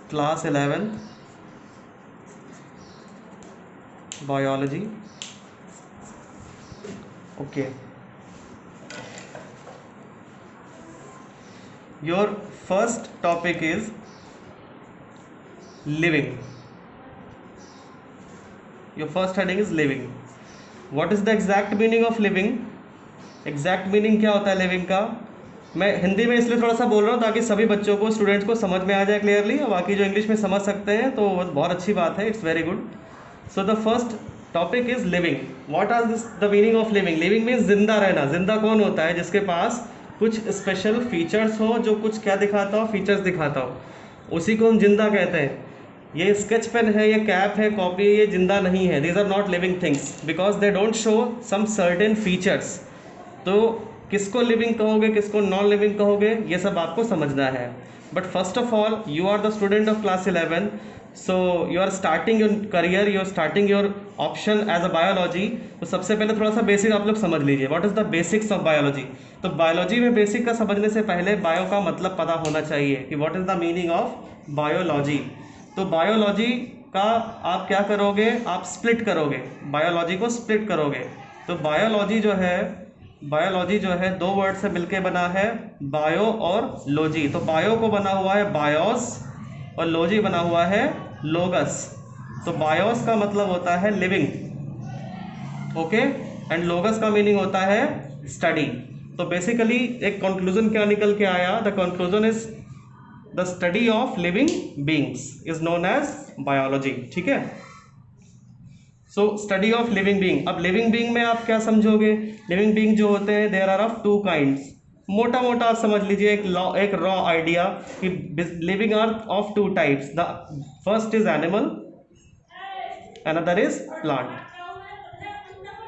Class 11 biology. Okay, your first topic is living. Your first heading is living. What is the exact meaning of living? Exact meaning क्या होता है living का? मैं हिंदी में इसलिए थोड़ा सा बोल रहा हूँ ताकि सभी बच्चों को, स्टूडेंट्स को समझ में आ जाए क्लियरली, और बाकी जो इंग्लिश में समझ सकते हैं तो बहुत अच्छी बात है. It's very good. So the first topic is living. What are this the meaning of living? Living means जिंदा रहना. जिंदा कौन होता है? जिसके पास कुछ स्पेशल फीचर्स हो, जो कुछ क्या दिखाता हो, फीचर्स दिखाता हो, उसी को हम जिंदा कहते हैं. ये स्केच पेन है, ये कैप है, कॉपी है, ये जिंदा नहीं है. These are not living things because they don't show some certain features. तो किसको लिविंग कहोगे, किसको नॉन लिविंग कहोगे, ये सब आपको समझना है. But first of all, you are the student of class 11, so you are starting your career, you are starting your option as a biology. तो सबसे पहले थोड़ा सा बेसिक आप लोग समझ लीजिए. What is the basics of biology? तो बायोलॉजी में बेसिक का समझने से पहले बायो का मतलब पता होना चाहिए कि what is the meaning of biology. तो बायोलॉजी का आप क्या करोगे? आप स्प्लिट करोगे, बायोलॉजी को स्प्लिट करोगे. तो बायोलॉजी जो है दो वर्ड से मिलके बना है, बायो और लॉजी. तो बायो को बना हुआ है बायोस और लॉजी बना हुआ है लोगस. तो बायोस का मतलब होता है लिविंग, ओके, एंड लोगस का मीनिंग होता है स्टडी. तो बेसिकली एक कंक्लूजन क्या निकल के आया? The conclusion is the study of living beings is known as biology. ठीक है. So study of living being. अब लिविंग बींग में आप क्या समझोगे? लिविंग बींग जो होते हैं, there are of two kinds. मोटा मोटा आप समझ लीजिए, एक रॉ आइडिया कि living are of two types. The first is animal, another is plant.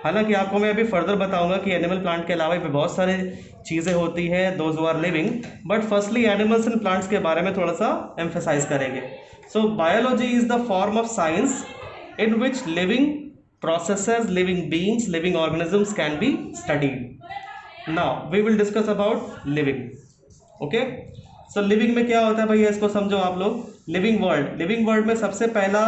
हालांकि आपको मैं अभी फर्दर बताऊंगा कि एनिमल प्लांट के अलावा भी बहुत सारे चीज़ें होती हैं, those who are living. But firstly animals and plants के बारे में थोड़ा सा एम्फेसाइज करेंगे. So biology is the form of science in which living processes, living beings, living organisms can be studied. Now we will discuss about living. Okay, so living में क्या होता है भैया, इसको समझो आप लोग. लिविंग वर्ल्ड में सबसे पहला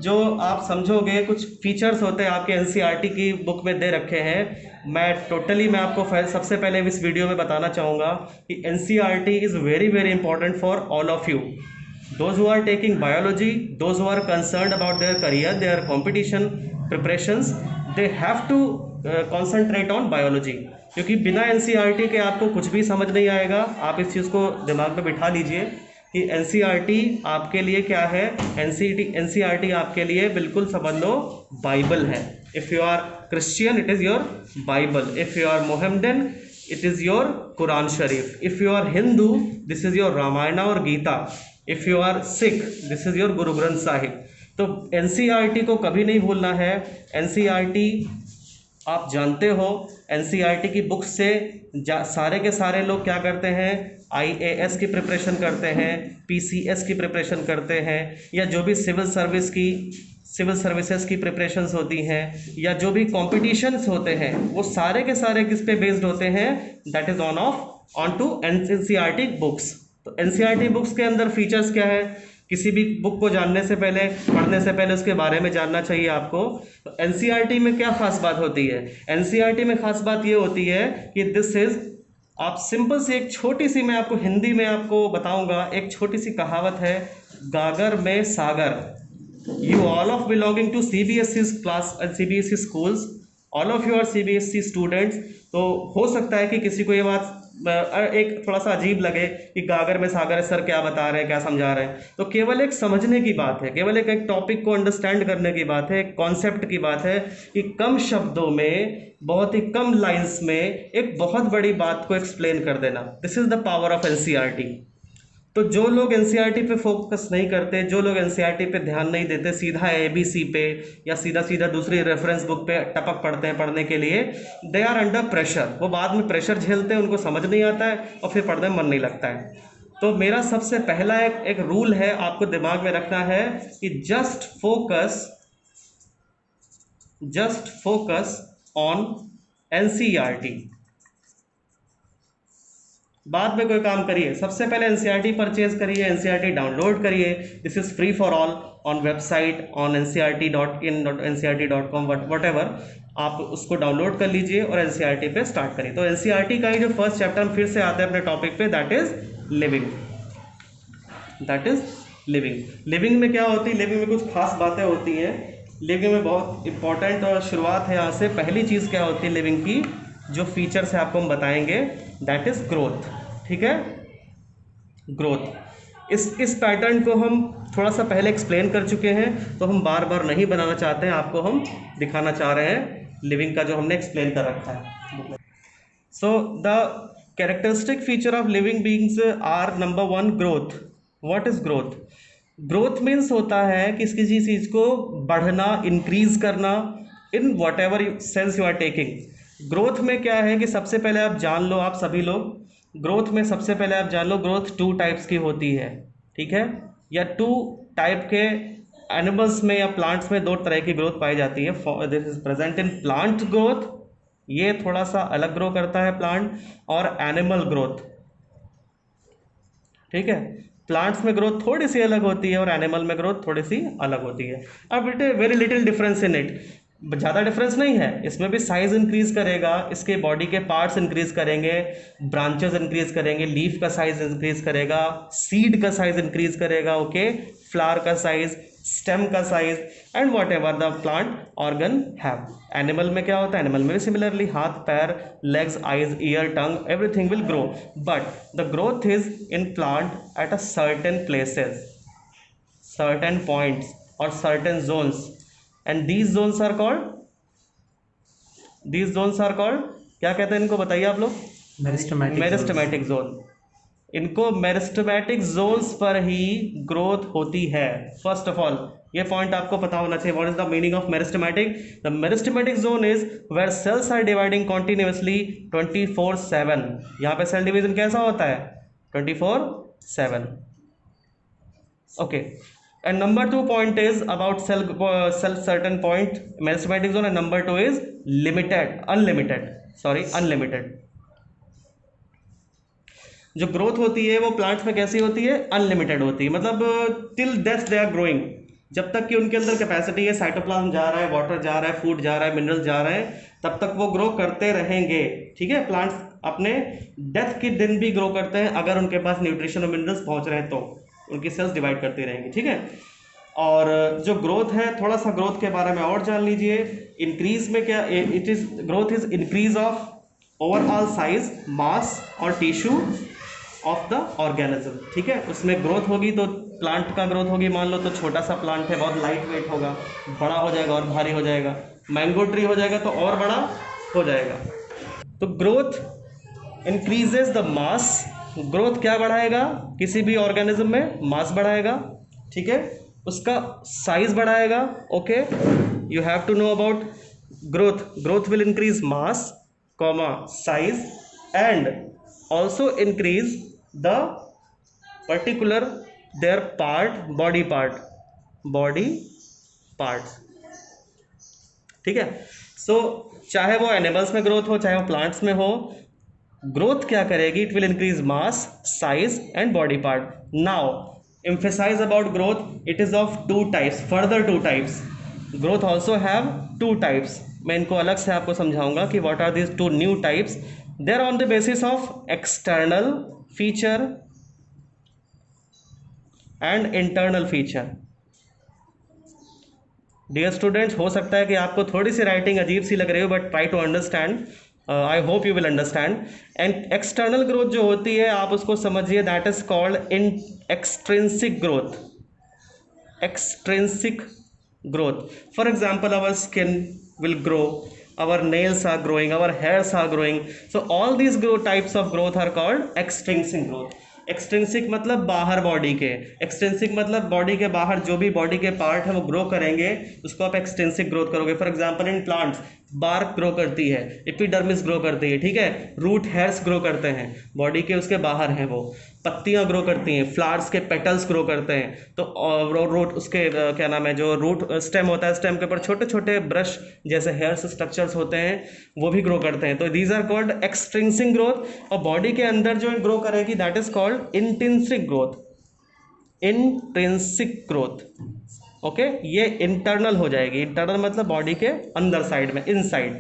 जो आप समझोगे, कुछ फीचर्स होते हैं आपके एनसीईआरटी की बुक में दे रखे हैं. मैं आपको सबसे पहले इस वीडियो में बताना चाहूँगा कि NCERT is very very important for all of you. Those who are taking biology, those who are concerned about their career, their competition preparations, they have to concentrate on biology. क्योंकि बिना NCERT के आपको कुछ भी समझ नहीं आएगा. आप इस चीज़ को दिमाग में बिठा लीजिए कि एनसीईआरटी आपके लिए क्या है. एनसीईआरटी आपके लिए बिल्कुल समझ लो बाइबल है. If you are Christian, it is your Bible. If you are Mohammedan, it is your Quran Sharif. If you are Hindu, this is your Ramayana और Gita. If you are Sikh, this is your Guru Granth Sahib. तो एनसीईआरटी को कभी नहीं भूलना है. एनसीईआरटी आप जानते हो, एनसीईआरटी की बुक से सारे के सारे लोग क्या करते हैं? आईएएस की प्रिपरेशन करते हैं, पीसीएस की प्रिपरेशन करते हैं, या जो भी सिविल सर्विसेज की प्रिपरेशंस होती हैं, या जो भी कॉम्पिटिशन्स होते हैं, वो सारे के सारे किस पे बेस्ड होते हैं? That is on to NCERT books. तो एनसीईआरटी बुक्स के अंदर फीचर्स क्या है? किसी भी बुक को जानने से पहले, पढ़ने से पहले उसके बारे में जानना चाहिए आपको. तो एनसीईआरटी में क्या खास बात होती है? एनसीईआरटी में खास बात ये होती है कि दिस इज, आप सिंपल सी एक छोटी सी, मैं आपको हिंदी में आपको बताऊंगा, एक छोटी सी कहावत है, गागर में सागर. You all of belonging to CBSE class and CBSE schools, all of you are CBSE students. तो हो सकता है कि किसी को ये बात एक थोड़ा सा अजीब लगे कि गागर में सागर है, सर क्या बता रहे हैं, क्या समझा रहे हैं. तो केवल एक समझने की बात है, केवल एक टॉपिक को अंडरस्टैंड करने की बात है, एक कॉन्सेप्ट की बात है कि कम शब्दों में, बहुत ही कम लाइंस में एक बहुत बड़ी बात को एक्सप्लेन कर देना. This is the power of NCERT. तो जो लोग एनसीईआरटी पे फोकस नहीं करते, जो लोग एनसीईआरटी पे ध्यान नहीं देते, सीधा एबीसी पे या सीधा दूसरी रेफरेंस बुक पे टपक पढ़ते हैं पढ़ने के लिए, दे आर अंडर प्रेशर. वो बाद में प्रेशर झेलते हैं, उनको समझ नहीं आता है और फिर पढ़ने में मन नहीं लगता है. तो मेरा सबसे पहला एक रूल है, आपको दिमाग में रखना है कि जस्ट फोकस ऑन एनसीईआरटी। बाद में कोई काम करिए, सबसे पहले एनसीईआरटी परचेज करिए, एनसीईआरटी डाउनलोड करिए। This is free for all on website on ncrt.in.ncrt.com whatever। आप उसको डाउनलोड कर लीजिए और एनसीईआरटी पे स्टार्ट करिए। तो एनसीईआरटी का ही जो फर्स्ट चैप्टर, हम फिर से आते हैं अपने टॉपिक पे, that is living. That is living. Living में क्या होती है? लिविंग में कुछ खास बातें होती हैं। लिविंग में बहुत इंपॉर्टेंट और शुरुआत है यहाँ से। पहली चीज़ क्या होती है लिविंग की, जो फीचर्स है आपको हम बताएंगे, दैट इज ग्रोथ। ठीक है, ग्रोथ। इस पैटर्न को हम थोड़ा सा पहले एक्सप्लेन कर चुके हैं, तो हम बार बार नहीं बनाना चाहते हैं, आपको हम दिखाना चाह रहे हैं लिविंग का जो हमने एक्सप्लेन कर रखा है। So the characteristic feature of living beings are number 1 growth. What is growth? Growth means होता है कि किसी चीज़ को बढ़ना, इंक्रीज करना, in whatever sense you are taking. Growth में क्या है कि सबसे पहले आप जान लो, आप सभी लोग, ग्रोथ में सबसे पहले आप जान लो, ग्रोथ 2 टाइप्स की होती है। ठीक है, या 2 टाइप के एनिमल्स में या प्लांट्स में 2 तरह की ग्रोथ पाई जाती है। This is present in plant growth, ये थोड़ा सा अलग ग्रो करता है प्लांट, और एनिमल ग्रोथ। ठीक है, प्लांट्स में ग्रोथ थोड़ी सी अलग होती है और एनिमल में ग्रोथ थोड़ी सी अलग होती है। अब it very little difference in it, ज़्यादा डिफरेंस नहीं है। इसमें भी साइज इंक्रीज करेगा, इसके बॉडी के पार्ट्स इंक्रीज करेंगे, ब्रांचेस इंक्रीज करेंगे, लीफ का साइज इंक्रीज करेगा, सीड का साइज इंक्रीज करेगा, ओके, फ्लावर का साइज, स्टेम का size, and what ever the plant organ have. Animal में क्या होता है? एनिमल में भी सिमिलरली हाथ, पैर, legs, eyes, year, tongue, everything will grow, but the growth is in plant at a certain places, certain points or certain zones, and these zones are called क्या कहते हैं इनको? बताइए आप लोग। Meristematic zone. इनको मेरिस्टेमेटिक जोन्स पर ही ग्रोथ होती है। फर्स्ट ऑफ ऑल ये पॉइंट आपको पता होना चाहिए। What is the meaning of meristematic? The meristematic zone is where cells are dividing continuously 24/7। यहाँ पे सेल डिवीजन कैसा होता है? 24/7। okay, and number 2 point is about cell certain point meristematic zone, and number 2 is unlimited। जो growth होती है वो plants में कैसी होती है? अनलिमिटेड होती है, मतलब till death they are growing. जब तक कि उनके अंदर कैपेसिटी है, साइटोप्लाज्म जा रहा है, वाटर जा रहा है, फूड जा रहा है, मिनरल जा रहे हैं, तब तक वो ग्रो करते रहेंगे। ठीक है, प्लांट्स अपने डेथ के दिन भी ग्रो करते हैं, अगर उनके पास न्यूट्रिशन और मिनरल्स पहुंच रहे हैं तो उनकी सेल्स डिवाइड करती रहेंगी। ठीक है, और जो ग्रोथ है, थोड़ा सा ग्रोथ के बारे में और जान लीजिए। इंक्रीज में क्या, it is growth is increase of overall size, mass और टिश्यू ऑफ द ऑर्गेनिज्म। ठीक है, उसमें ग्रोथ होगी तो प्लांट का ग्रोथ होगी। मान लो तो छोटा सा प्लांट है, बहुत लाइट वेट होगा, बड़ा हो जाएगा और भारी हो जाएगा। मैंगो ट्री हो जाएगा तो और बड़ा हो जाएगा। तो growth increases the mass. Growth क्या बढ़ाएगा? किसी भी ऑर्गेनिज्म में मास बढ़ाएगा। ठीक है, उसका साइज बढ़ाएगा। Okay, you have to know about growth. Growth will increase mass, comma, size, and also increase the particular their part, body parts. ठीक है, सो चाहे वो एनिमल्स में ग्रोथ हो, चाहे वो प्लांट्स में हो, ग्रोथ क्या करेगी? It will increase mass, size and body part. Now emphasize about growth, it is of 2 types, further 2 types। growth also have 2 types। मैं इनको अलग से आपको समझाऊंगा कि what are these 2 new types। they are on the basis of external feature and internal feature। dear students, हो सकता है कि आपको थोड़ी सी राइटिंग अजीब सी लग रही हो, but try to understand, I hope you will understand. And external growth जो होती है, आप उसको समझिए, that is called in extrinsic growth. Extrinsic growth, for example, our skin will grow, our nails are growing, our hairs are growing, so all these growth types of growth are called extrinsic growth। Extrinsic मतलब बाहर body के, extrinsic मतलब body के बाहर जो भी body के part है वो ग्रो करेंगे, उसको आप एक्सट्रिंसिक ग्रोथ करोगे। For example in plants, bark grow करती है, एपिडर्मिस ग्रो करती है, ठीक है, रूट हेयर्स ग्रो करते हैं, बॉडी के उसके बाहर हैं वो, पत्तियां ग्रो करती हैं, फ्लावर्स के पेटल्स ग्रो करते हैं, तो रूट उसके क्या नाम है, जो रूट स्टेम होता है, स्टेम के ऊपर छोटे छोटे ब्रश जैसे हेयर्स स्ट्रक्चर्स होते हैं वो भी ग्रो करते हैं, तो these are called extrinsic growth. और बॉडी के अंदर जो ग्रो करेगी that is called intrinsic growth, intrinsic growth, okay, ये इंटरनल हो जाएगी, इंटरनल मतलब बॉडी के अंदर साइड में, इनसाइड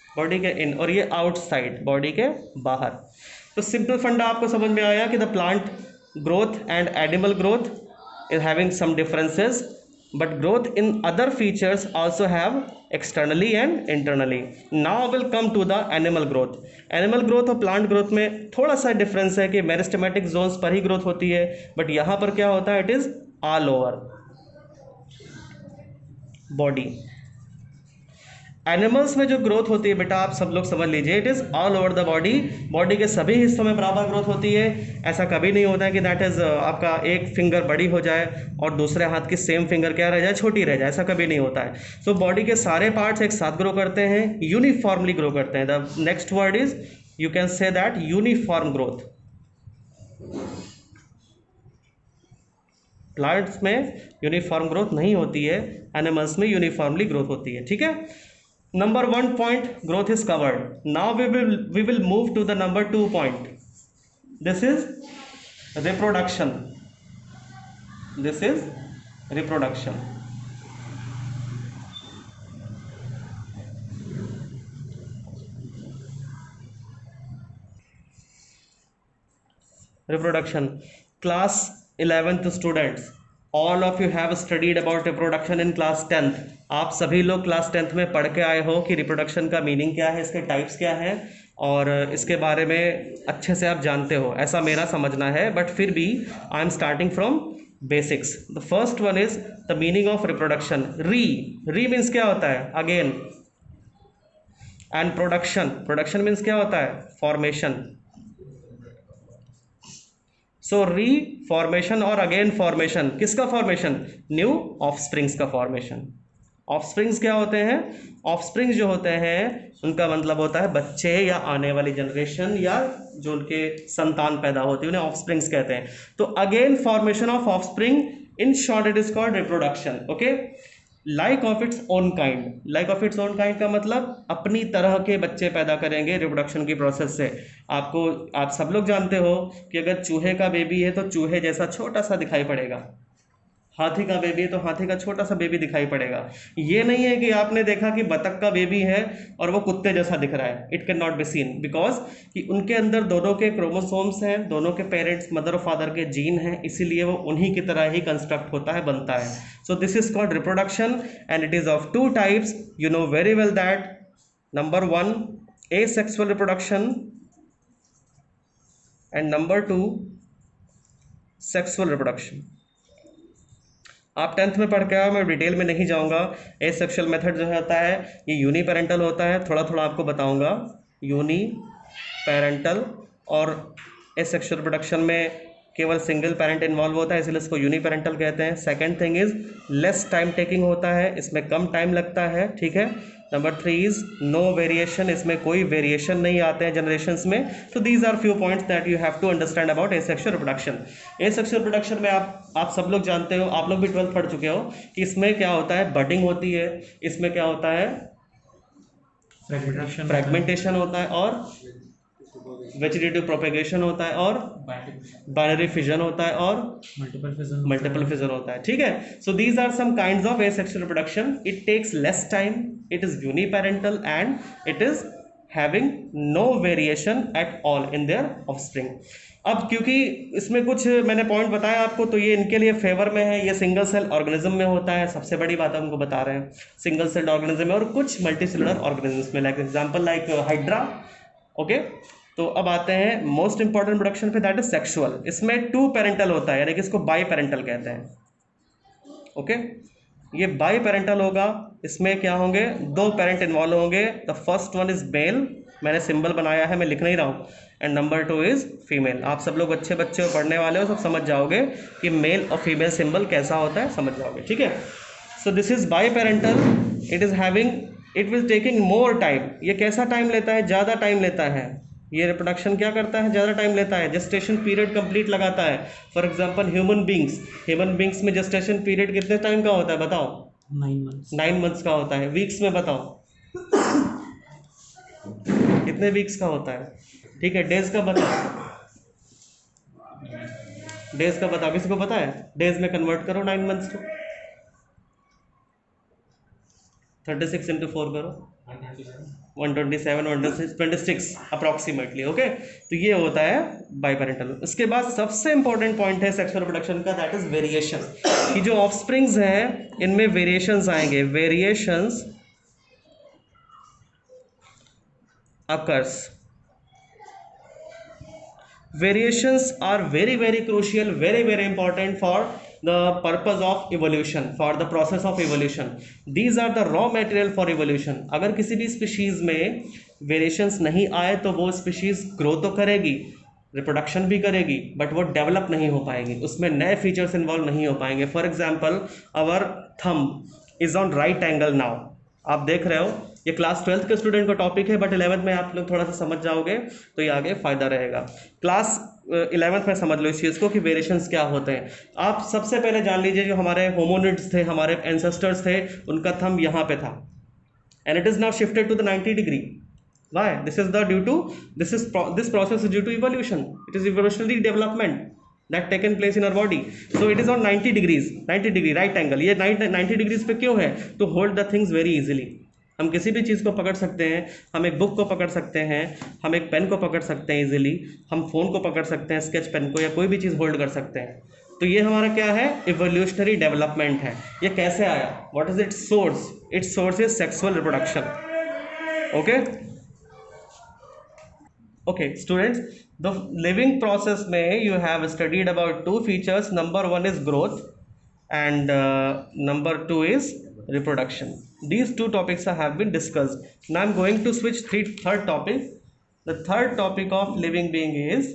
बॉडी के इन, और ये आउटसाइड बॉडी के बाहर। तो सिंपल फंडा आपको समझ में आया कि the plant growth and animal growth is having some differences, but growth in other features also have externally and internally. Now will come to the animal growth. Animal growth और प्लांट ग्रोथ में थोड़ा सा difference है कि meristematic zones पर ही growth होती है, बट यहाँ पर क्या होता है, it is all over body. Animals में जो ग्रोथ होती है बेटा आप सब लोग समझ लीजिए, it is all over the body, body के सभी हिस्सों में बराबर ग्रोथ होती है। ऐसा कभी नहीं होता है कि दैट इज आपका एक फिंगर बड़ी हो जाए और दूसरे हाथ की सेम फिंगर क्या रह जाए, छोटी रह जाए, ऐसा कभी नहीं होता है। सो बॉडी के सारे पार्ट्स एक साथ ग्रो करते हैं, यूनिफॉर्मली ग्रो करते हैं। The next word is you can say that uniform growth. Plants में यूनिफॉर्म ग्रोथ नहीं होती है, एनिमल्स में यूनिफॉर्मली ग्रोथ होती है, ठीक है। Number 1 point growth is covered. Now we will move to the number 2 point. This is reproduction, this is reproduction. Reproduction, class 11th students, all of you have studied about reproduction in class 10th। आप सभी लोग class 10th में पढ़ के आए हो कि reproduction का मीनिंग क्या है, इसके टाइप्स क्या है, और इसके बारे में अच्छे से आप जानते हो, ऐसा मेरा समझना है। बट फिर भी I am starting from basics. The first one is the meaning of reproduction. री मीन्स क्या होता है, again, and production, production means क्या होता है, फॉर्मेशन। सो री फॉर्मेशन और अगेन फॉर्मेशन, किसका फॉर्मेशन, न्यू ऑफस्प्रिंग्स का फॉर्मेशन। ऑफस्प्रिंग्स क्या होते हैं, ऑफस्प्रिंग्स जो होते हैं उनका मतलब होता है बच्चे या आने वाली जनरेशन या जो उनके संतान पैदा होती है उन्हें ऑफस्प्रिंग्स कहते हैं। तो again formation of offspring, in short it is called reproduction, okay. Like of its own kind, like of its own kind का मतलब अपनी तरह के बच्चे पैदा करेंगे रिप्रोडक्शन की प्रोसेस से। आप सब लोग जानते हो कि अगर चूहे का बेबी है तो चूहे जैसा छोटा सा दिखाई पड़ेगा, हाथी का बेबी है तो हाथी का छोटा सा बेबी दिखाई पड़ेगा। ये नहीं है कि आपने देखा कि बतख का बेबी है और वो कुत्ते जैसा दिख रहा है, it can not be seen, because कि उनके अंदर दोनों के क्रोमोसोम्स हैं, दोनों के पेरेंट्स मदर और फादर के जीन हैं, इसीलिए वो उन्हीं की तरह ही कंस्ट्रक्ट होता है, बनता है। So this is called reproduction and it is of 2 types, you know very well that. Number 1 asexual reproduction and number 2 sexual reproduction. आप 10th में पढ़ के आओ, मैं डिटेल में नहीं जाऊंगा। एसेक्सुअल मेथड जो होता है ये यूनिपेरेंटल होता है, थोड़ा थोड़ा आपको बताऊंगा। यूनिपेरेंटल और एसेक्सुअल रिप्रोडक्शन में केवल सिंगल पेरेंट इन्वॉल्व होता है, इसलिए इसको यूनिपेरेंटल कहते हैं। Second thing is less time taking होता है, इसमें कम टाइम लगता है, ठीक है। नंबर 3 इज नो वेरिएशन, इसमें कोई वेरिएशन नहीं आते हैं जनरेशन्स में। तो these are few points that you have to understand about asexual reproduction. Asexual reproduction में आप सब लोग जानते हो, आप लोग भी 12th पढ़ चुके हो कि इसमें क्या होता है, बडिंग होती है, इसमें क्या होता है, फ्रेगमेंटेशन होता है, और वेजिटेटिव प्रोपेगेशन होता है, और बाइनरी फिजन होता है, और मल्टीपल फिजन होता है, ठीक है। So these are some kinds of asexual reproduction. It takes less time, it is uniparental and it is having no variation at all in their offspring. अब क्योंकि इसमें कुछ मैंने पॉइंट बताया आपको, तो ये इनके लिए फेवर में है। ये सिंगल सेल ऑर्गेनिज्म में होता है, सबसे बड़ी बात हमको बता रहे हैं, सिंगल सेल ऑर्गेनिज्म में, और कुछ मल्टीसेलुलर ऑर्गेनिज्म में, like example like hydra, okay. तो अब आते हैं मोस्ट इंपॉर्टेंट प्रोडक्शन पे, दैट इज सेक्सुअल। इसमें 2 पेरेंटल होता है, यानी कि इसको बाई पेरेंटल कहते हैं, ओके। ये बाई पेरेंटल होगा, इसमें क्या होंगे, 2 पेरेंट इन्वॉल्व होंगे। The first one is male, मैंने सिंबल बनाया है, मैं लिख नहीं रहा हूँ, एंड नंबर 2 इज फीमेल। आप सब लोग अच्छे बच्चे हो, पढ़ने वाले हो, सब समझ जाओगे कि मेल और फीमेल सिंबल कैसा होता है, समझ जाओगे, ठीक है। So this is by parental, it is having it will taking more time. ये कैसा टाइम लेता है? ज़्यादा टाइम लेता है। ये रिप्रोडक्शन क्या करता है? ज़्यादा टाइम लेता है, जेस्टेशन पीरियड कंप्लीट लगाता है। फॉर एग्जांपल ह्यूमन बींग्स में जेस्टेशन पीरियड कितने टाइम का होता है बताओ? 9 मंथ्स का होता है। वीक्स में बताओ कितने वीक्स का होता है? ठीक है, डेज का बताओ, डेज का बताओ, किसी को पता है? डेज में कन्वर्ट करो 9 मंथ्स को, 36 इंटू 4 करो, 127, 126 अप्रॉक्सीमेटली। ओके, तो ये होता है बाइपेरेंटल। इसके बाद सबसे इंपॉर्टेंट पॉइंट है सेक्सुअल रिप्रोडक्शन का, दैट इज वेरिएशन। कि जो ऑफस्प्रिंग्स हैं इनमें वेरिएशंस आएंगे, variations occurs. Variations are very very crucial, very very important for the purpose of evolution, for the process of evolution. These are the raw material for evolution. अगर किसी भी species में variations नहीं आए तो वो स्पीशीज ग्रो तो करेगी, रिप्रोडक्शन भी करेगी, बट वो डेवलप नहीं हो पाएगी, उसमें नए फीचर्स इन्वॉल्व नहीं हो पाएंगे। For example, our thumb is on right angle now. आप देख रहे हो, ये क्लास 12th के स्टूडेंट का टॉपिक है, बट 11th में आप लोग थोड़ा सा समझ जाओगे तो ये आगे फ़ायदा रहेगा। क्लास 11th में समझ लो इस चीज़ को कि वेरिएशंस क्या होते हैं। आप सबसे पहले जान लीजिए, जो हमारे होमोनिड्स थे, हमारे एंसेस्टर्स थे, उनका थंब यहाँ पे था, and it is now shifted to the 90 degree. Why? This process is due to evolution. It is evolutionary development that taken place in our body. So it is on 90 degrees, 90 degree right angle. ये 90 degrees पे क्यों है? To hold the things very easily. हम किसी भी चीज़ को पकड़ सकते हैं, हम एक बुक को पकड़ सकते हैं, हम एक पेन को पकड़ सकते हैं इजीली, हम फ़ोन को पकड़ सकते हैं, स्केच पेन को, या कोई भी चीज़ होल्ड कर सकते हैं। तो ये हमारा क्या है? इवोल्यूशनरी डेवलपमेंट है। ये कैसे आया? What is it's source? It's source is sexual reproduction. Okay okay students, the living process में you have studied about 2 features. Number 1 is growth and number 2 is reproduction. These 2 topics have been discussed. Now I'm going to switch third topic. The third topic of living being is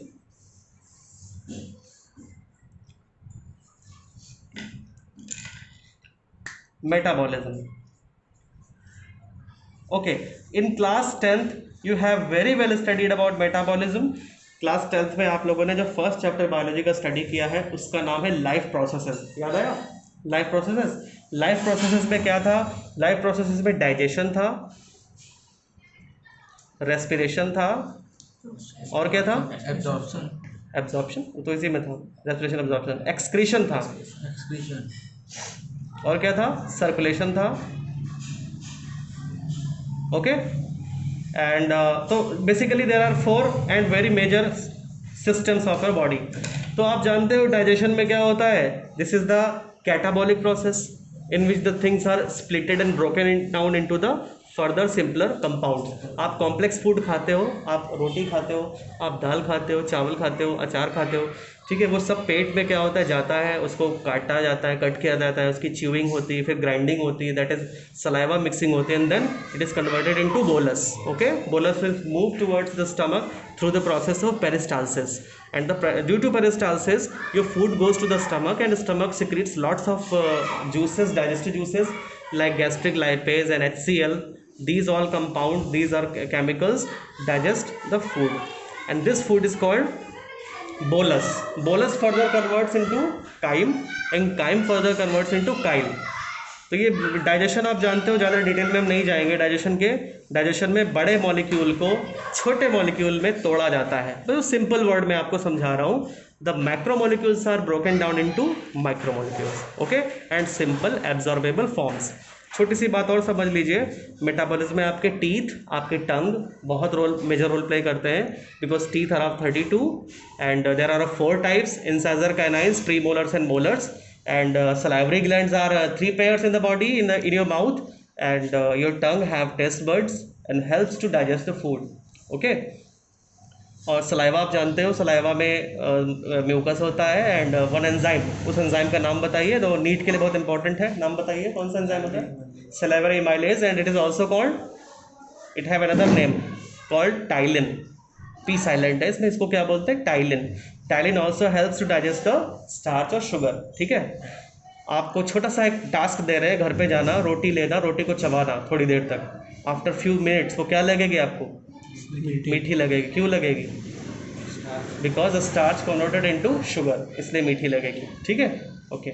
metabolism. Okay, in class 10th you have very well studied about metabolism. Class 10th में आप लोगों ने जो first chapter biology का study किया है उसका नाम है लाइफ प्रोसेसेस। याद आया? लाइफ प्रोसेसेस में क्या था? लाइफ प्रोसेसेस में डाइजेशन था, रेस्पिरेशन था, और क्या था? एब्जॉर्प्शन तो इसी में था, रेस्पिरेशन, एब्जॉर्प्शन, एक्सक्रीशन था, और क्या था? सर्कुलेशन था। ओके, एंड तो basically there are 4 and very major systems of your body. तो आप जानते हो डाइजेशन में क्या होता है? This is the catabolic process in which the things are splitted and broken down into the further simpler compound. आप कॉम्प्लेक्स फूड खाते हो, आप रोटी खाते हो, आप दाल खाते हो, चावल खाते हो, अचार खाते हो, ठीक है, वो सब पेट में क्या होता है? जाता है, उसको काटा जाता है, कट किया जाता है, उसकी च्यूइंग होती है, फिर ग्राइंडिंग होती है, दैट इज सलाइवा मिक्सिंग होती है, and then it is converted into bolus. Okay, bolus will move towards the stomach through the process of peristalsis, and due to peristalsis your food goes to the stomach, and stomach secretes lots of juices, digestive juices like gastric lipase and HCl. These all compound, these are chemicals, digest the food, and this food is called bolus. Bolus further converts into chyme, and chyme further converts into chyle. तो ये digestion आप जानते हो, ज़्यादा detail में हम नहीं जाएंगे। डाइजेशन में बड़े मॉलिक्यूल को छोटे मॉलिक्यूल में तोड़ा जाता है। तो सिंपल वर्ड में आपको समझा रहा हूँ, the macromolecules are broken down into micromolecules, okay, and simple absorbable forms. छोटी सी बात और समझ लीजिए, मेटाबॉलिज्म में आपके टीथ, आपके टंग बहुत मेजर रोल प्ले करते हैं, because teeth are of 32 and there are 4 types, incisor, canines, premolars and molars, and salivary glands are 3 pairs in the body, in your mouth, and your tongue have taste buds and helps to digest the food. Okay, और saliva आप जानते हो, saliva में mucus होता है, and one enzyme, उस enzyme का नाम बताइए, तो नीट के लिए बहुत इंपॉर्टेंट है, नाम बताइए कौन सा एंजाइम होता है? Salivary amylase, and it is also called, it have another name called ptyalin. P silent है इसमें, इसको क्या बोलते हैं? Ptyalin. Ptyalin also helps to digest the starch और शुगर, ठीक है। आपको छोटा सा एक टास्क दे रहे हैं, घर पे जाना, रोटी लेना, रोटी को चबाना थोड़ी देर तक, आफ्टर फ्यू मिनट्स वो क्या लगेगी आपको? मीठी लगेगी। क्यों लगेगी? Because starch converted into sugar, इसलिए मीठी लगेगी। ठीक है, okay.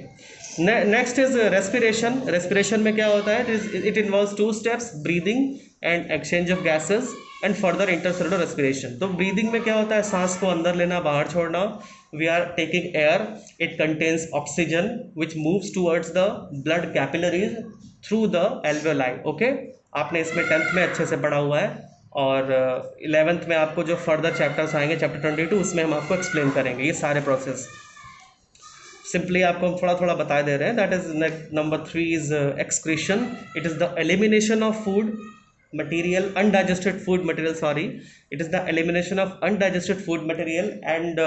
Next is respiration. Respiration में क्या होता है? It involves two steps, breathing and exchange of gases and further intercellular respiration. तो ब्रीदिंग में क्या होता है? सांस को अंदर लेना, बाहर छोड़ना। We are taking air, it contains oxygen which moves towards the blood capillaries through the alveoli. Okay, आपने इसमें 10th में अच्छे से पढ़ा हुआ है, और 11th में आपको जो फर्दर चैप्टर्स आएंगे, चैप्टर 22, उसमें हम आपको एक्सप्लेन करेंगे ये सारे प्रोसेस। सिंपली आपको हम थोड़ा थोड़ा बता दे रहे हैं। That is number 3 is excretion. It is the elimination of food material, undigested food material, sorry, it is the elimination of undigested food material and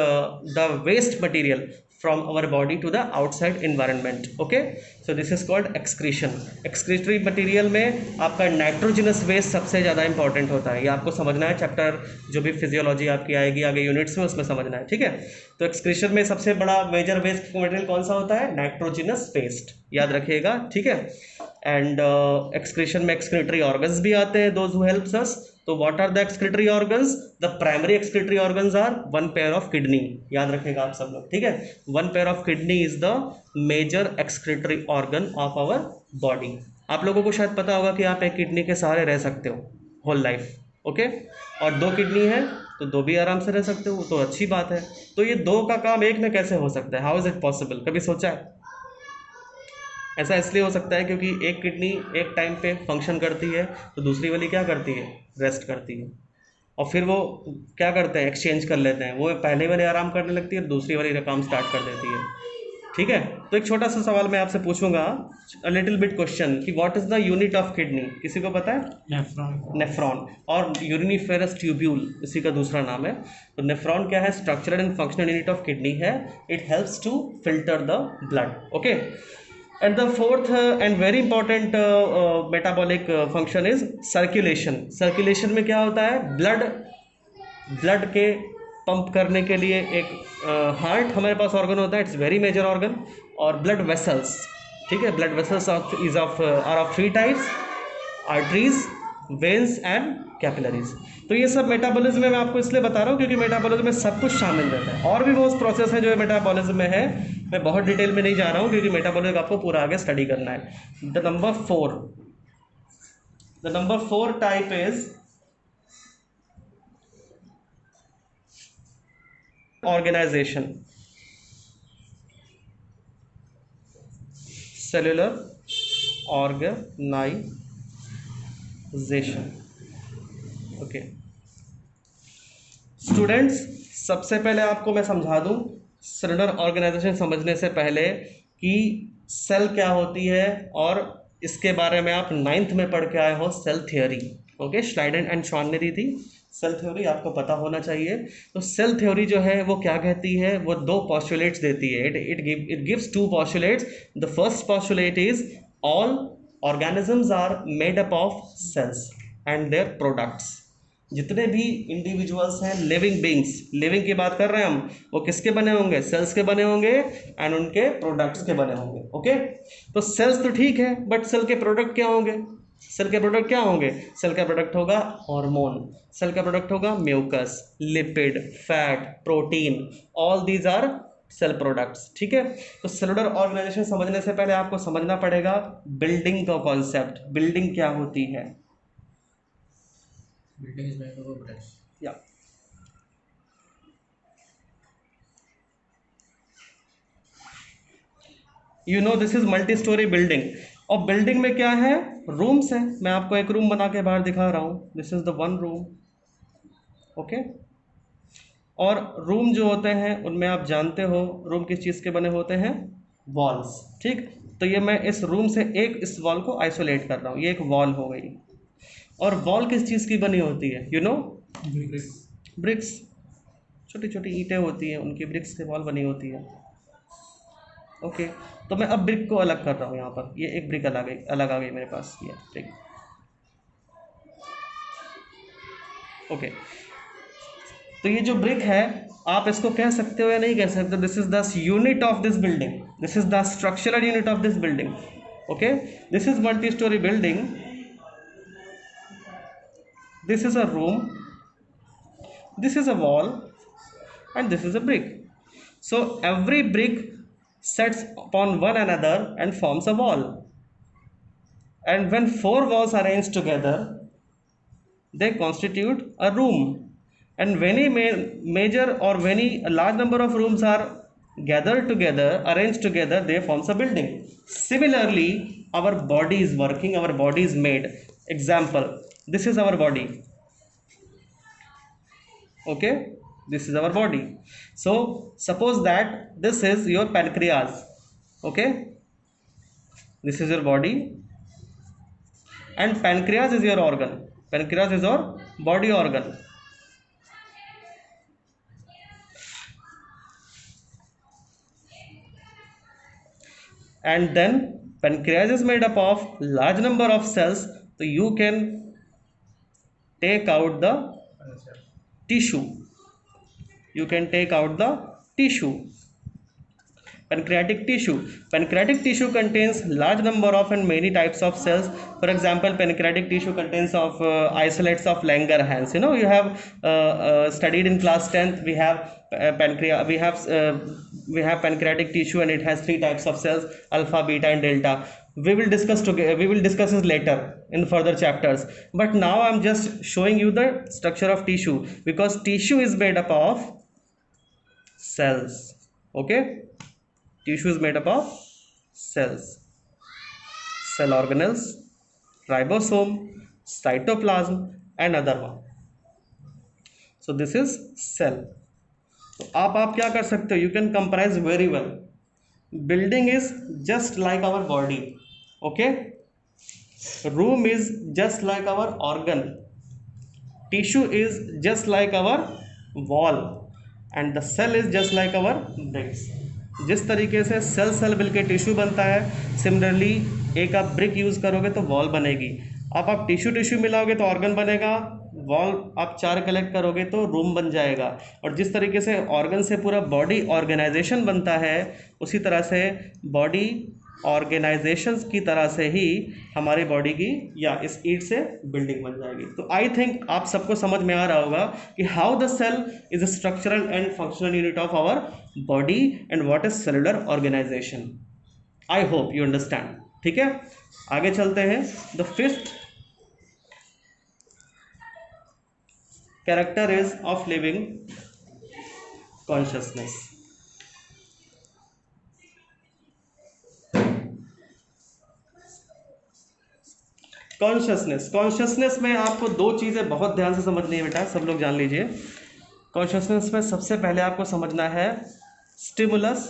the waste material from our body to the outside environment. Okay, so this is called excretion. excretory material में आपका nitrogenous waste सबसे ज़्यादा important होता है, ये आपको समझना है। चैप्टर जो भी फिजियोलॉजी आपकी आएगी आगे यूनिट्स में, उसमें समझना है। ठीक है, तो एक्सक्रीशन में सबसे बड़ा मेजर वेस्ट मटेरियल कौन सा होता है? नाइट्रोजिनस वेस्ट, याद रखिएगा। ठीक है, एंड एक्सक्रीशन में एक्सक्रीटरी ऑर्गन्स भी आते हैं, दोज हु हेल्प्स अस। तो what are the excretory organs? The primary excretory organs are one pair of kidney, याद रखेगा आप सब लोग। ठीक है, one pair of kidney is the major excretory organ of our body. आप लोगों को शायद पता होगा कि आप एक किडनी के सहारे रह सकते हो होल लाइफ। ओके, और 2 किडनी है तो 2 भी आराम से रह सकते हो, तो अच्छी बात है। तो ये 2 का काम एक में कैसे हो सकता है? How is it possible? कभी सोचा है? ऐसा इसलिए हो सकता है क्योंकि एक किडनी एक टाइम पे फंक्शन करती है, तो दूसरी वाली क्या करती है? रेस्ट करती है, और फिर वो क्या करते हैं? एक्सचेंज कर लेते हैं। वो पहले वाली आराम करने लगती है, दूसरी वाली काम स्टार्ट कर देती है। ठीक है, तो एक छोटा सा सवाल मैं आपसे पूछूंगा, अ लिटिल बिट क्वेश्चन, कि what is the unit of kidney? किसी को पता है? नेफ्रॉन। नेफ्रॉन, और यूरिनिफेरस ट्यूब्यूल इसी का दूसरा नाम है। तो नेफ्रॉन क्या है? Structural and functional unit of kidney है। It helps to filter the blood. Okay, and the fourth and very important metabolic function is circulation. circulation में क्या होता है? ब्लड के पंप करने के लिए एक हार्ट हमारे पास ऑर्गन होता है, इट्स वेरी मेजर ऑर्गन। और ब्लड वेसल्स, ठीक है, blood vessels are of 3 types, arteries, veins and capillaries. तो ये सब मेटाबॉलिज्म में मैं आपको इसलिए बता रहा हूँ क्योंकि मेटाबॉलिज्म में सब कुछ शामिल रहता है। और भी बहुत प्रोसेस है जो मेटाबॉलिज्म में है, मैं बहुत डिटेल में नहीं जा रहा हूँ क्योंकि मेटाबॉलिज्म आपको पूरा आगे स्टडी करना है। The number 4 type is organization, cellular organization. Okay students, सबसे पहले आपको मैं समझा दूं सेलुलर ऑर्गेनाइजेशन समझने से पहले कि सेल क्या होती है, और इसके बारे में आप 9th में पढ़ के आए हो, cell theory. Okay, Schleiden and Schwann ने दी थी सेल थ्योरी, आपको पता होना चाहिए। तो सेल थ्योरी जो है वो क्या कहती है? वो 2 पॉस्टुलेट्स देती है। It gives 2 postulates. The first postulate is all organisms are made up of cells and their products. जितने भी इंडिविजुअल्स हैं, लिविंग बींग्स, लिविंग की बात कर रहे हैं हम, वो किसके बने होंगे? सेल्स के बने होंगे एंड उनके प्रोडक्ट्स के बने होंगे। ओके, तो सेल्स तो ठीक है, बट सेल के प्रोडक्ट क्या होंगे? सेल के प्रोडक्ट क्या होंगे? सेल का प्रोडक्ट होगा हार्मोन, सेल का प्रोडक्ट होगा mucus, lipid, fat, protein, all these are cell products. ठीक है, तो सेलुलर ऑर्गेनाइजेशन समझने से पहले आपको समझना पड़ेगा बिल्डिंग का कॉन्सेप्ट। बिल्डिंग क्या होती है? Building is made up of bricks. Yeah. You know this is multi-story building. और बिल्डिंग में क्या है? रूम्स है। मैं आपको एक रूम बना के बाहर दिखा रहा हूँ, this is the one room. Okay, और रूम जो होते हैं उनमें आप जानते हो रूम किस चीज़ के बने होते हैं? वॉल्स। ठीक, तो ये मैं इस रूम से एक इस वॉल को आइसोलेट कर रहा हूँ, ये एक वॉल हो गई। और वॉल किस चीज़ की बनी होती है? यू नो, ब्रिक्स, छोटी छोटी ईंटें होती हैं, उनकी ब्रिक्स से वॉल बनी होती है। ओके, तो मैं अब ब्रिक को अलग कर रहा हूँ यहाँ पर, ये एक ब्रिक अलग आ गई मेरे पास, ये ब्रिक। ओके, तो ये जो ब्रिक है आप इसको कह सकते हो या नहीं कह सकते? This is the unit of this building, this is the structural unit of this building. Okay, this is multi storey building. This is a room, this is a wall, and this is a brick. So every brick sets upon one another and forms a wall. And when four walls are arranged together, they constitute a room. And when a major or when a large number of rooms are gathered together, arranged together, they forms a building. Similarly, our body is working, our body is made. Example, this is our body. Okay, this is our body. So suppose that this is your pancreas. Okay, this is your body, and pancreas is your organ. Pancreas is your body organ. And then pancreas is made up of large number of cells, so you can take out the tissue. You can take out the tissue. Pancreatic tissue. Pancreatic tissue contains large number of and many types of cells. For example, pancreatic tissue contains of isolates of Langerhans. You know, you have studied in class 10th. We have pancreas. We have pancreatic tissue, and it has three types of cells: alpha, beta, and delta. We will discuss together. We will discuss this later in further chapters. But now I'm just showing you the structure of tissue, because tissue is made up of cells. Okay. Tissue is made up of cells, cell organelles, ribosome, cytoplasm, and other one. So this is cell. तो आप क्या कर सकते हो? You can comprise very well. Building is just like our body. Okay. Room is just like our organ. Tissue is just like our wall, and the cell is just like our bricks. जिस तरीके से cell मिलकर tissue बनता है, similarly एक आप brick use करोगे तो वॉल बनेगी. आप टिश्यू मिलाओगे तो ऑर्गन बनेगा. वॉल आप चार कलेक्ट करोगे तो रूम बन जाएगा. और जिस तरीके से ऑर्गन से पूरा बॉडी ऑर्गेनाइजेशन बनता है, उसी तरह से बॉडी ऑर्गेनाइजेशंस की तरह से ही हमारी बॉडी की या इस ईंट से बिल्डिंग बन जाएगी. तो आई थिंक आप सबको समझ में आ रहा होगा कि how the cell is a structural and functional unit of our body and what is cellular organization. I hope you understand. ठीक है, आगे चलते हैं. The fifth character is of living consciousness. Consciousness में आपको दो चीज़ें बहुत ध्यान से समझनी है बेटा, सब लोग जान लीजिए. कॉन्शियसनेस में सबसे पहले आपको समझना है stimulus,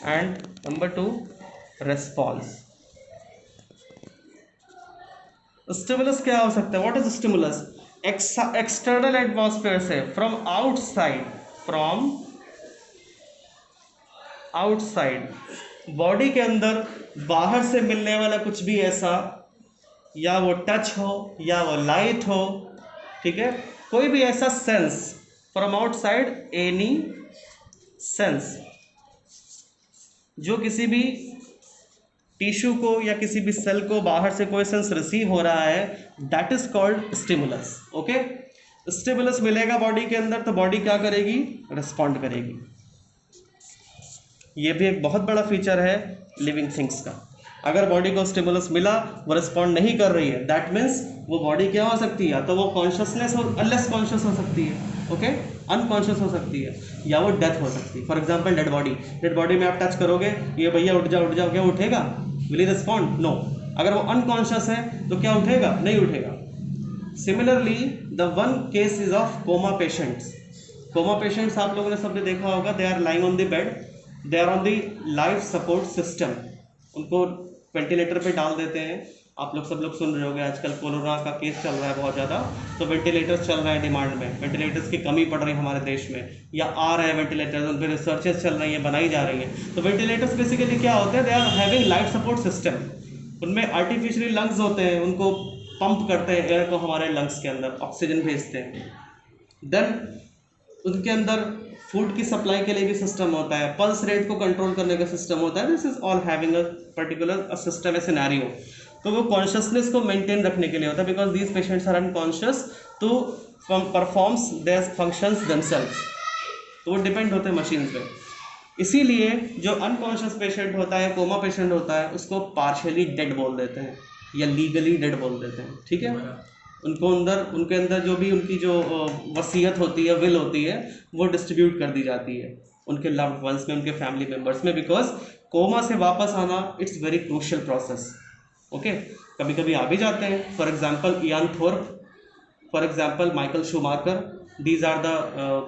and number 2 response. Stimulus क्या हो सकता है? What is stimulus? External atmosphere से, फ्रॉम आउटसाइड बॉडी के अंदर बाहर से मिलने वाला कुछ भी ऐसा, या वो टच हो या वो लाइट हो, ठीक है, कोई भी ऐसा sense from outside, any sense जो किसी भी टिश्यू को या किसी भी सेल को बाहर से कोई सेंस रिसीव हो रहा है, that is called stimulus. Okay, stimulus मिलेगा बॉडी के अंदर तो बॉडी क्या करेगी? रिस्पॉन्ड करेगी. ये भी एक बहुत बड़ा फीचर है लिविंग थिंग्स का. अगर बॉडी को स्टिमुलस मिला, वो रिस्पॉन्ड नहीं कर रही है, दैट मीन्स वो बॉडी क्या हो सकती है? तो वो कॉन्शियसनेस और लेस कॉन्शियस हो सकती है. ओके, अनकॉन्शियस हो सकती है, या वो डेथ हो सकती है. फॉर एग्जाम्पल डेड बॉडी में आप टच करोगे, ये भैया उठ जाओ, क्या उठेगा? Will he respond? नो. अगर वो अनकॉन्शियस है तो क्या उठेगा? नहीं उठेगा. Similarly the one case is of coma patients. Coma patients आप लोगों ने सबने देखा होगा, they are lying on the bed, they are on the life support system. उनको वेंटिलेटर पे डाल देते हैं. आप लोग सब लोग सुन रहे होंगे, आजकल कोरोना का केस चल रहा है बहुत ज़्यादा, तो वेंटिलेटर्स चल रहे हैं डिमांड में. वेंटिलेटर्स की कमी पड़ रही है हमारे देश में, या आ रहे हैं वेंटिलेटर्स, उन पर रिसर्चेस चल रही हैं, बनाई जा रही हैं. तो वेंटिलेटर्स बेसिकली क्या होते हैं? They are having life support system. उनमें आर्टिफिशियली लंग्स होते हैं, उनको पंप करते हैं एयर को हमारे लंग्स के अंदर, ऑक्सीजन भेजते हैं. देन उनके अंदर फूड की सप्लाई के लिए भी सिस्टम होता है, पल्स रेट को कंट्रोल करने का सिस्टम होता है. This is all having a particular system, A scenario. तो वो कॉन्शियसनेस को मेंटेन रखने के लिए होता है, because these patients are unconscious to performs their functions themselves, तो वो डिपेंड होते हैं मशीन पे। इसीलिए जो अनकॉन्शियस पेशेंट होता है, कोमा पेशेंट होता है, उसको पार्शियली डेड बोल देते हैं या लीगली डेड बोल देते हैं, ठीक है। उनके अंदर जो भी उनकी जो वसीयत होती है, विल होती है, वो डिस्ट्रीब्यूट कर दी जाती है उनके लव्ड वंस में, उनके फैमिली मेम्बर्स में, बिकॉज कोमा से वापस आना it's very crucial process. Okay, कभी कभी आ भी जाते हैं, for example Ian Thorpe, for example Michael Schumacher, these are the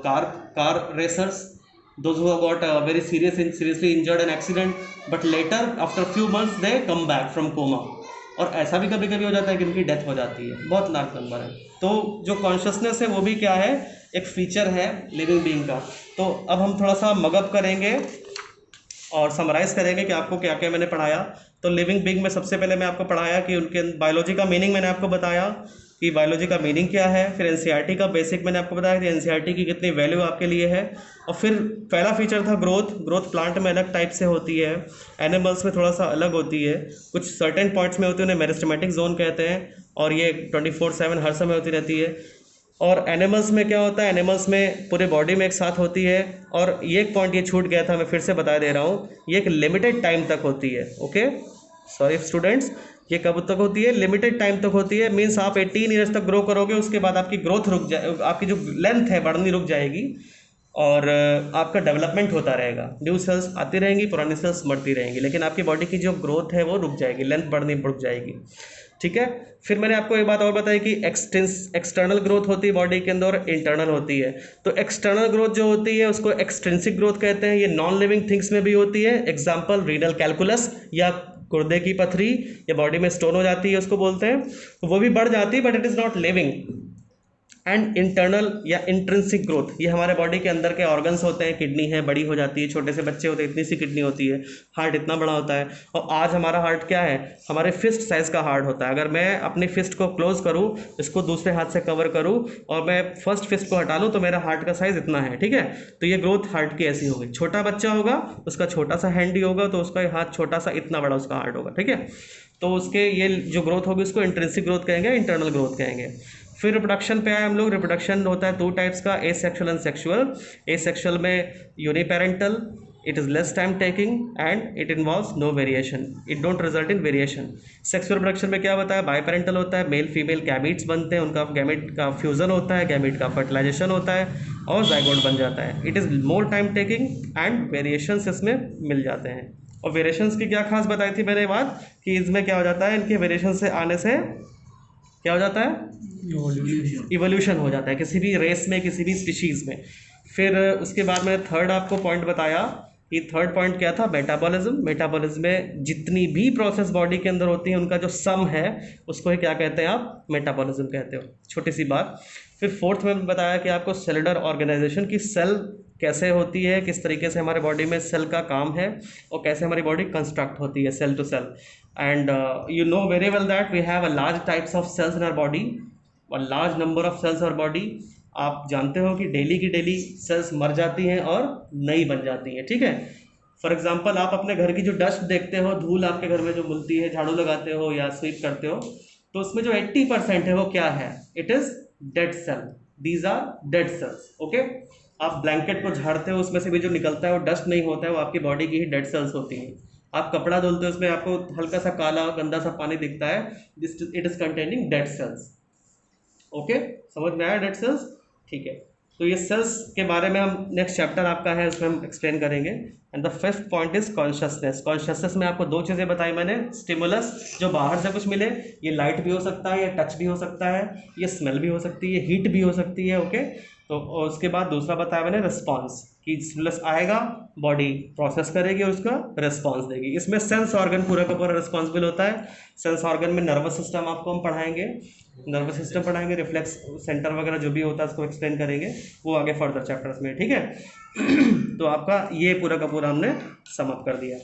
car racers, those who have got very seriously injured in accident, but later after few months they come back from coma। और ऐसा भी कभी कभी हो जाता है कि उनकी डेथ हो जाती है, बहुत लार्ज नंबर है। तो जो कॉन्शियसनेस है वो भी क्या है, एक फीचर है लिविंग बीइंग का। तो अब हम थोड़ा सा मगअप करेंगे और समराइज करेंगे कि आपको क्या क्या मैंने पढ़ाया। तो लिविंग बीइंग में सबसे पहले मैं आपको पढ़ाया कि उनके बायोलॉजी का मीनिंग मैंने आपको बताया कि बायोलॉजी का मीनिंग क्या है। फिर एनसीईआरटी का बेसिक मैंने आपको बताया कि एनसीईआरटी की कितनी वैल्यू आपके लिए है। और फिर पहला फीचर था ग्रोथ प्लांट में अलग टाइप से होती है, एनिमल्स में थोड़ा सा अलग होती है, कुछ सर्टेन पॉइंट्स में होती है, उन्हें मेरिस्टेमेटिक जोन कहते हैं, और ये 24/7 हर समय होती रहती है। और एनिमल्स में क्या होता है, एनिमल्स में पूरे बॉडी में एक साथ होती है। और ये एक पॉइंट ये छूट गया था, मैं फिर से बता दे रहा हूँ, ये एक लिमिटेड टाइम तक होती है। ओके, सॉरी स्टूडेंट्स, ये कब तक होती है, लिमिटेड टाइम तक होती है। मीन्स आप 18 ईयर्स तक ग्रो करोगे, उसके बाद आपकी ग्रोथ रुक जाए, आपकी जो लेंथ है बढ़नी रुक जाएगी और आपका डेवलपमेंट होता रहेगा, न्यू सेल्स आती रहेंगी, पुरानी सेल्स मरती रहेंगी, लेकिन आपकी बॉडी की जो ग्रोथ है वो रुक जाएगी, लेंथ बढ़नी रुक जाएगी, ठीक है। फिर मैंने आपको एक बात और बताई कि एक्सटर्नल ग्रोथ होती है बॉडी के अंदर और इंटरनल होती है। तो एक्सटर्नल ग्रोथ जो होती है उसको एक्सट्रिंसिक ग्रोथ कहते हैं, ये नॉन लिविंग थिंग्स में भी होती है। एग्जाम्पल रीनल कैलकुलस या गुर्दे की पथरी या बॉडी में स्टोन हो जाती है उसको बोलते हैं, तो वो भी बढ़ जाती है, but it is not living. And internal या इंट्रिंसिक ग्रोथ, ये हमारे बॉडी के अंदर के ऑर्गन्स होते हैं, किडनी है बड़ी हो जाती है, छोटे से बच्चे होते हैं इतनी सी किडनी होती है, हार्ट इतना बड़ा होता है। और आज हमारा हार्ट क्या है, हमारे फिस्ट साइज़ का हार्ट होता है। अगर मैं अपनी फिस्ट को क्लोज करूँ, इसको दूसरे हाथ से कवर करूँ और मैं फर्स्ट फिस्ट को हटा लूँ तो मेरा हार्ट का साइज़ इतना है, ठीक है। तो ये ग्रोथ हार्ट की ऐसी होगी। छोटा बच्चा होगा, उसका छोटा सा हैंड ही होगा, तो उसका हाथ छोटा सा, इतना बड़ा उसका हार्ट होगा, ठीक है। तो उसके ये जो ग्रोथ होगी उसको इंट्रिंसिक ग्रोथ कहेंगे, इंटरनल ग्रोथ कहेंगे। फिर रिप्रोडक्शन पे आए हम लोग। रिप्रोडक्शन होता है 2 टाइप्स का, एसेक्सुअल एंड सेक्सुअल। एसेक्सुअल में uniparental, it is less time taking and it involves no variation, it don't result in variation. Sexual reproduction में क्या होता है, बाइपेरेंटल होता है, मेल फीमेल गैमीट्स बनते हैं, उनका गैमीट का फ्यूजन होता है, गैमीट का फर्टिलाइजेशन होता है और जाइगोट बन जाता है। It is more time taking and variations इसमें मिल जाते हैं। और वेरिएशंस की क्या खास बताई थी मैंने बात कि इसमें क्या हो जाता है, इनके वेरिएशन से आने से क्या हो जाता है, इवोल्यूशन हो जाता है किसी भी रेस में, किसी भी स्पीशीज़ में। फिर उसके बाद मैंने थर्ड आपको पॉइंट बताया कि थर्ड पॉइंट क्या था, मेटाबॉलिज्म। मेटाबॉलिज्म में जितनी भी प्रोसेस बॉडी के अंदर होती है उनका जो सम है उसको ही क्या कहते हैं आप, मेटाबॉलिज्म कहते हो, छोटी सी बात। फिर फोर्थ में बताया कि आपको सेलुलर ऑर्गेनाइजेशन की सेल कैसे होती है, किस तरीके से हमारे बॉडी में सेल का काम है और कैसे हमारी बॉडी कंस्ट्रक्ट होती है cell to cell. And you know very well that we have a large types of cells in our body, और लार्ज नंबर ऑफ सेल्स और बॉडी। आप जानते हो कि डेली की डेली सेल्स मर जाती हैं और नई बन जाती हैं, ठीक है। फॉर एग्जांपल आप अपने घर की जो डस्ट देखते हो, धूल आपके घर में जो मिलती है, झाड़ू लगाते हो या स्वीप करते हो, तो उसमें जो 80% है वो क्या है, it is dead cell, these are dead cells. Okay, आप ब्लैंकेट को झाड़ते हो, उसमें से भी जो निकलता है वो डस्ट नहीं होता है, वो आपकी बॉडी की ही डेड सेल्स होती हैं। आप कपड़ा धुलते हो, उसमें आपको हल्का सा काला गंदा सा पानी दिखता है, it is containing dead cells. Okay, समझ में आया डेड सेल्स, ठीक है। तो ये सेल्स के बारे में हम नेक्स्ट चैप्टर आपका है उसमें हम एक्सप्लेन करेंगे। And the fifth point is consciousness. Consciousness में आपको 2 चीज़ें बताई मैंने, स्टिमुलस जो बाहर से कुछ मिले, ये लाइट भी हो सकता है, ये टच भी हो सकता है, ये स्मेल भी हो सकती है, हीट भी हो सकती है। ओके, तो उसके बाद दूसरा बताया मैंने रिस्पॉन्स, कि स्टिमुलस आएगा, बॉडी प्रोसेस करेगी और उसका रिस्पॉन्स देगी। इसमें सेंस ऑर्गन पूरा का पूरा रिस्पॉन्सिबल होता है। सेंस ऑर्गन में नर्वस सिस्टम आपको हम पढ़ाएंगे, नर्वस सिस्टम पढ़ाएंगे, रिफ्लेक्स सेंटर वगैरह जो भी होता है उसको एक्सप्लेन करेंगे, वो आगे फर्दर चैप्टर्स में, ठीक है। तो आपका ये पूरा का पूरा हमने सम अप कर दिया।